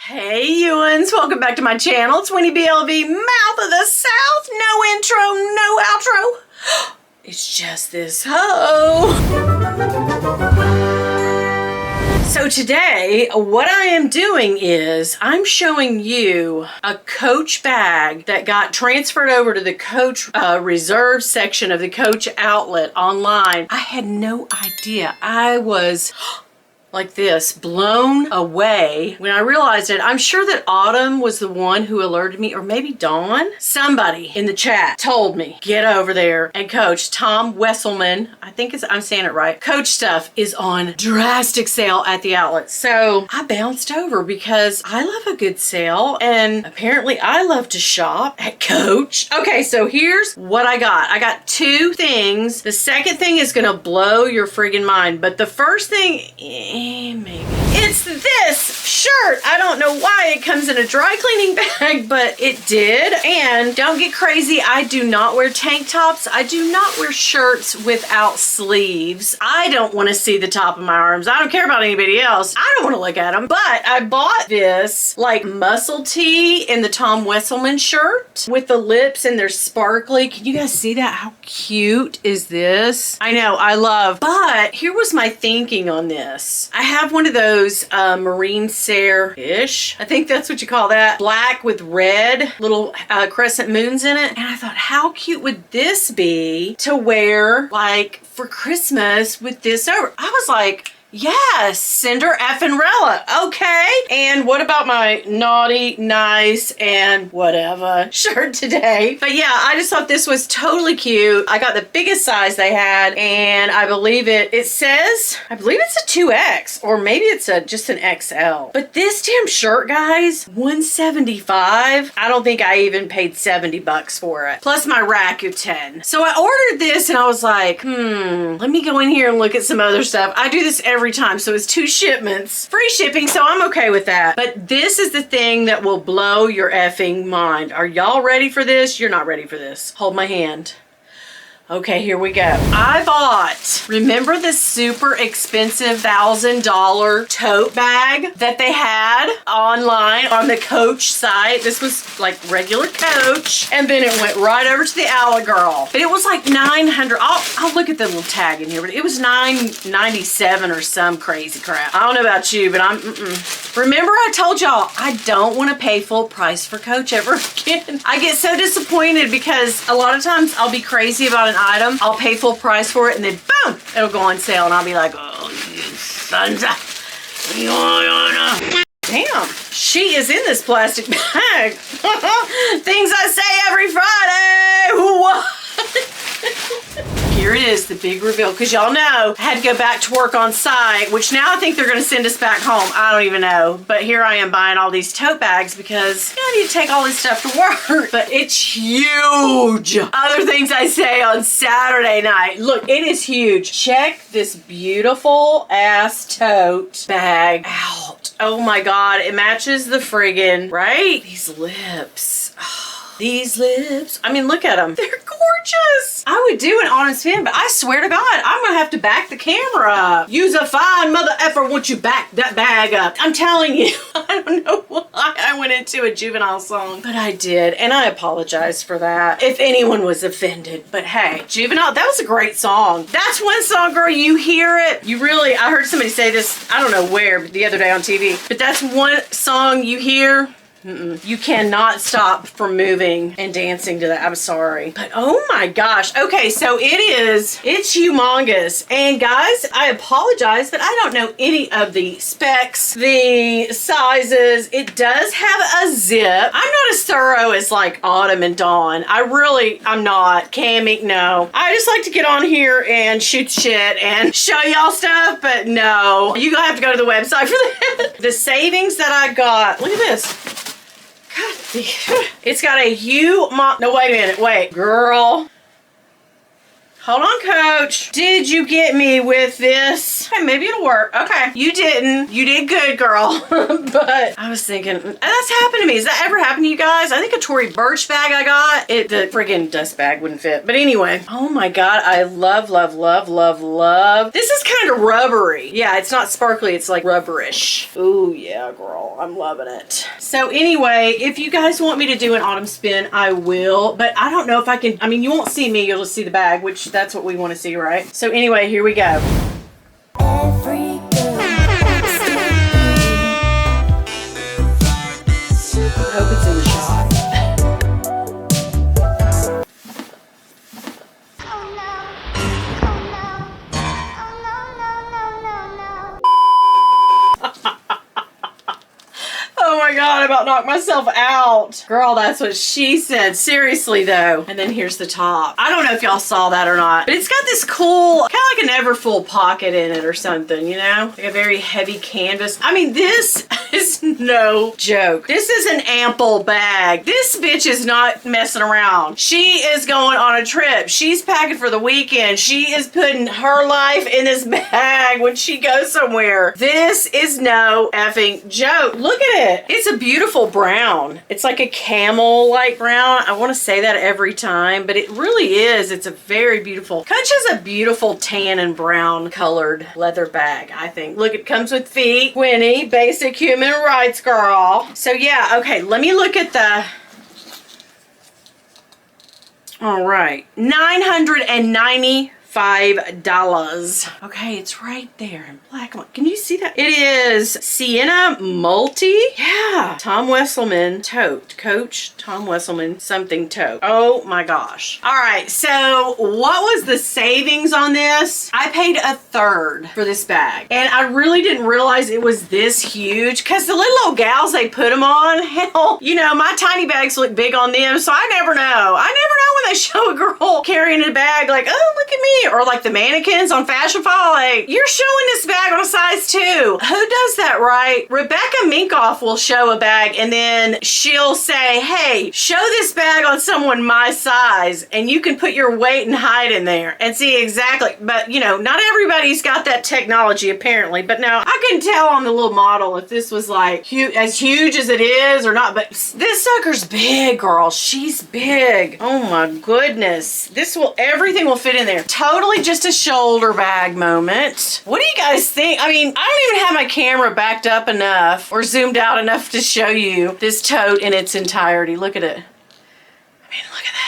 Hey Ewans, welcome back to my channel. It's Winnie BLV, Mouth of the South. No intro, no outro. It's just this hoe. So today, what I am doing is I'm showing you a Coach bag that got transferred over to the Coach reserve section of the Coach outlet online. I had no idea. I was like this, blown away when I realized it. I'm sure that Autumn was the one who alerted me, or maybe Dawn. Somebody in the chat told me, get over there and Coach. Tom Wesselmann, I think I'm saying it right. Coach stuff is on drastic sale at the outlet. So I bounced over because I love a good sale and apparently I love to shop at Coach. Okay, so here's what I got. I got two things. The second thing is gonna blow your friggin' mind, but the first thing, maybe. It's this shirt. I don't know why it comes in a dry cleaning bag, but it did. And don't get crazy, I do not wear tank tops. I do not wear shirts without sleeves. I don't want to see the top of my arms. I don't care about anybody else. I don't want to look at them. But I bought this like muscle tee in the Tom Wesselmann shirt with the lips and they're sparkly. Can you guys see that? How cute is this? I know, I love. But here was my thinking on this. I have one of those marine sare-ish. I think that's what you call that. Black with red little crescent moons in it. And I thought, how cute would this be to wear like for Christmas with this over? I was like, yes, Cinder Effinrella. Okay. And what about my naughty, nice, and whatever shirt today? But yeah, I just thought this was totally cute. I got the biggest size they had, and I believe it says, I believe it's a 2X, or maybe it's just an XL. But this damn shirt, guys, $175. I don't think I even paid 70 bucks for it. Plus my rack of 10. So I ordered this and I was like, let me go in here and look at some other stuff. I do this every time, so it's 2 shipments, free shipping, so I'm okay with that. But this is the thing that will blow your effing mind. Are y'all ready for this? You're not ready for this. Hold my hand. Okay, here we go. I bought, remember the super expensive $1,000 tote bag that they had online on the Coach site? This was like regular Coach, and then it went right over to the Outlet Girl. But it was like $900. I'll look at the little tag in here, but it was $997 or some crazy crap. I don't know about you, but Remember I told y'all I don't want to pay full price for Coach ever again. I get so disappointed because a lot of times I'll be crazy about an item, I'll pay full price for it, and then boom, it'll go on sale, and I'll be like, oh, you sons of... Damn, she is in this plastic bag. Things I say every Friday. What? Here it is, the big reveal, because y'all know I had to go back to work on site, which now I think they're going to send us back home. I don't even know. But here I am buying all these tote bags because I need to take all this stuff to work. But it's huge. Other things I say on Saturday night. Look, it is huge. Check this beautiful ass tote bag out. Oh my God, it matches the friggin', right? These lips. Oh. These lips, I mean, look at them. They're gorgeous. I would do an autumn spin, but I swear to God, I'm gonna have to back the camera up. Use a fine mother effer once you back that bag up. I'm telling you, I don't know why I went into a Juvenile song, but I did, and I apologize for that if anyone was offended. But hey, Juvenile, that was a great song. That's one song, girl, you hear it. You really, I heard somebody say this, I don't know where, but the other day on TV, but that's one song you hear. You cannot stop from moving and dancing to that. I'm sorry. But oh my gosh. Okay, so it's humongous. And guys, I apologize, but I don't know any of the specs, the sizes. It does have a zip. I'm not as thorough as like Autumn and Dawn. I'm not. Cammy, no. I just like to get on here and shoot shit and show y'all stuff, but no. You're gonna have to go to the website for that. The savings that I got, look at this. God, it's got a no, wait a minute, wait, girl. Hold on, Coach. Did you get me with this? Okay, maybe it'll work. Okay, you didn't. You did good, girl. But I was thinking, that's happened to me. Has that ever happened to you guys? I think a Tory Burch bag I got, the friggin' dust bag wouldn't fit. But anyway, oh my God, I love, love, love, love, love. This is kind of rubbery. Yeah, it's not sparkly. It's like rubberish. Oh yeah, girl. I'm loving it. So anyway, if you guys want me to do an autumn spin, I will. But I don't know if I can. I mean, you won't see me. You'll just see the bag, which that's what we want to see, right? So anyway, here we go. Every girl I hope it's in the shot. Oh my God, I about knocked myself out. Girl, that's what she said. Seriously though. And then here's the top. I don't know if y'all saw that or not, but it's got this cool, kind of like an Everfull pocket in it or something, you know? Like a very heavy canvas. I mean, this is no joke. This is an ample bag. This bitch is not messing around. She is going on a trip. She's packing for the weekend. She is putting her life in this bag when she goes somewhere. This is no effing joke. Look at it. It's a beautiful brown. It's like a camel-like brown. I want to say that every time, but it really is. It's a very beautiful. Coach has a beautiful tan and brown colored leather bag, I think. Look, it comes with feet. Winnie, basic human rights girl. So yeah, okay, let me look at the... All right, $995. Okay, it's right there in black and white. Can you see that? It is Sienna Multi. Yeah. Tom Wesselmann tote. Coach Tom Wesselmann something tote. Oh my gosh. All right. So what was the savings on this? I paid a third for this bag. And I really didn't realize it was this huge because the little old gals, they put them on. Hell, you know, my tiny bags look big on them. So I never know. I never know when they show a girl carrying a bag like, oh, look at me. Or like the mannequins on Fashion Fall, like, you're showing this bag on a size 2. Who does that, right? Rebecca Minkoff will show a bag and then she'll say, hey, show this bag on someone my size and you can put your weight and height in there and see exactly. But, you know, not everybody's got that technology apparently. But no, I couldn't tell on the little model if this was like as huge as it is or not. But this sucker's big, girl. She's big. Oh my goodness. Everything will fit in there. Totally just a shoulder bag moment. What do you guys think? I mean, I don't even have my camera backed up enough or zoomed out enough to show you this tote in its entirety. Look at it. I mean, look at that.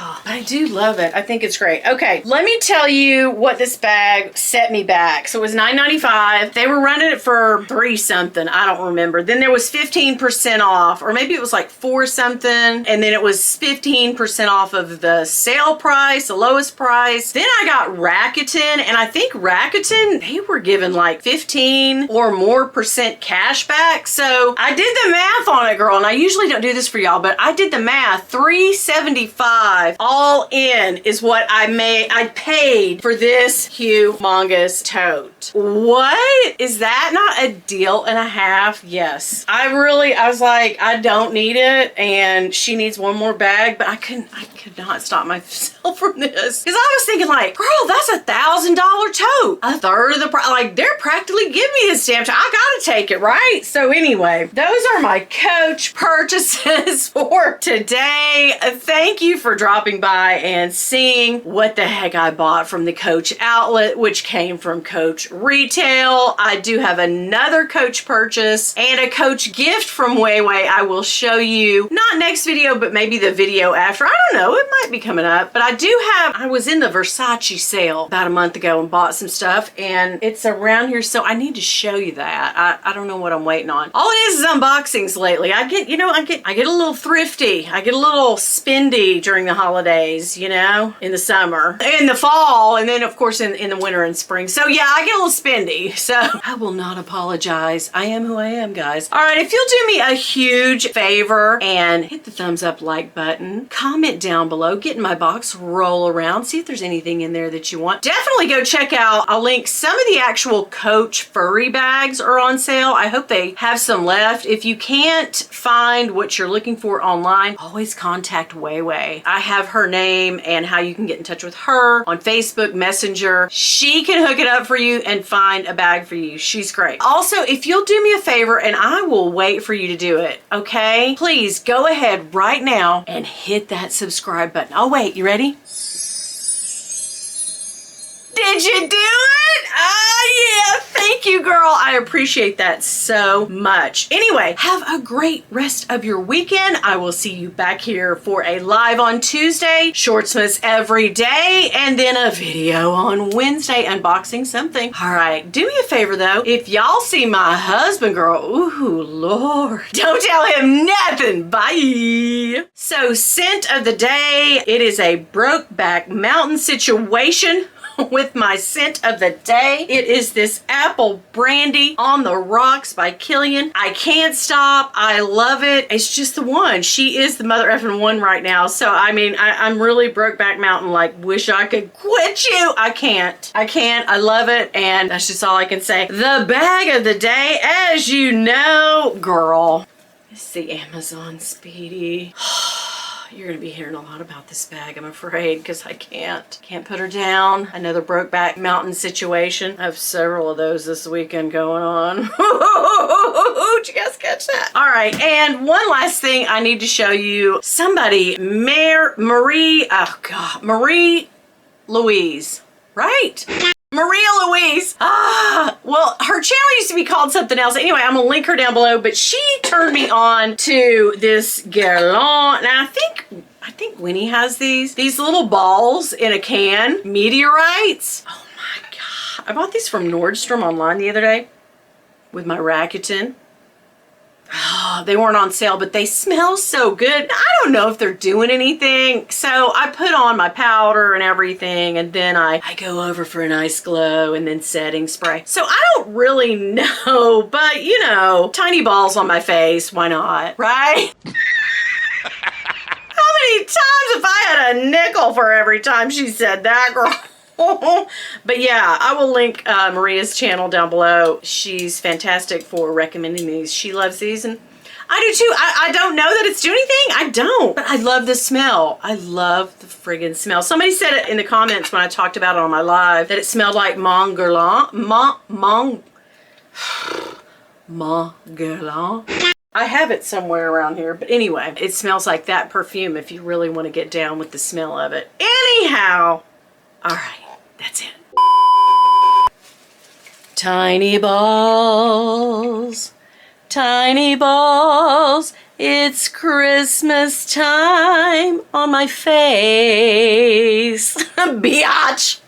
Oh, I do love it. I think it's great. Okay, let me tell you what this bag set me back. So it was $9.95. They were running it for $3 something. I don't remember. Then there was 15% off, or maybe it was like $4 something. And then it was 15% off of the sale price, the lowest price. Then I got Rakuten, and I think Rakuten, they were giving like 15 or more % cash back. So I did the math on it, girl. And I usually don't do this for y'all, but I did the math. $375 all in is what I paid for this humongous tote. What? Is that not a deal and a half? Yes. I was like, I don't need it and she needs one more bag, but I could not stop myself from this. Because I was thinking like, girl, that's $1,000 tote. A third of the price. Like, they're practically giving me this damn tote. I gotta take it, right? So anyway, those are my Coach purchases for today. Thank you for dropping by and seeing what the heck I bought from the Coach outlet, which came from Coach retail. I do have another Coach purchase and a Coach gift from WeiWei. I will show you, not next video, but maybe the video after. I don't know, it might be coming up, but I was in the Versace sale about a month ago and bought some stuff and it's around here, so I need to show you that. I don't know what I'm waiting on. All it is unboxings lately. I get a little thrifty. I get a little spendy during the holidays, you know, in the summer, in the fall, and then of course in the winter and spring. So yeah, I get a little spendy. So I will not apologize. I am who I am, guys. All right, if you'll do me a huge favor and hit the thumbs up like button, comment down below, get in my box, roll around, see if there's anything in there that you want. Definitely go check out, I'll link some of the actual Coach furry bags are on sale. I hope they have some left. If you can't find what you're looking for online, always contact WeiWei. I have have her name and how you can get in touch with her on Facebook Messenger. She can hook it up for you and find a bag for you. She's great. Also, if you'll do me a favor, and I will wait for you to do it, okay? Please go ahead right now and hit that subscribe button. Oh wait, you ready? Did you do it? Oh yeah, thank you, girl. I appreciate that so much. Anyway, have a great rest of your weekend. I will see you back here for a live on Tuesday, Shortsmiths every day, and then a video on Wednesday unboxing something. All right, do me a favor though. If y'all see my husband, girl, ooh, Lord, don't tell him nothing. Bye. So, scent of the day, it is a Brokeback Mountain situation. With my scent of the day, it is this Apple Brandy on the Rocks by Killian. I can't stop. I love it. It's just the one. She is the mother effing one right now. So, I mean, I'm really Brokeback Mountain, like, wish I could quit you. I can't. I love it. And that's just all I can say. The bag of the day, as you know, girl, it's the Amazon Speedy. You're going to be hearing a lot about this bag, I'm afraid, because I can't put her down. Another Brokeback Mountain situation. I have several of those this weekend going on. Did you guys catch that? All right, and one last thing I need to show you. Somebody, Marie Louise, right? Maria Louise. Well, her channel used to be called something else. Anyway, I'm gonna link her down below, but she turned me on to this guirlande. Now, I think Winnie has these little balls in a can, meteorites. Oh my God. I bought these from Nordstrom online the other day with my Rakuten. Oh, they weren't on sale, but they smell so good. I don't know if they're doing anything. So I put on my powder and everything, and then I go over for a nice glow and then setting spray. So I don't really know, but you know, tiny balls on my face, why not, right? How many times have I had a nickel for every time she said that, girl? But yeah, I will link Maria's channel down below. She's fantastic for recommending these. She loves these, and I do too. I don't know that it's doing anything. I don't. But I love the smell. I love the friggin' smell. Somebody said it in the comments when I talked about it on my live that it smelled like Mon Guerlain. Mon Guerlain. I have it somewhere around here, but anyway, it smells like that perfume if you really want to get down with the smell of it. Anyhow, all right. That's it. Tiny balls, it's Christmas time on my face. Biatch.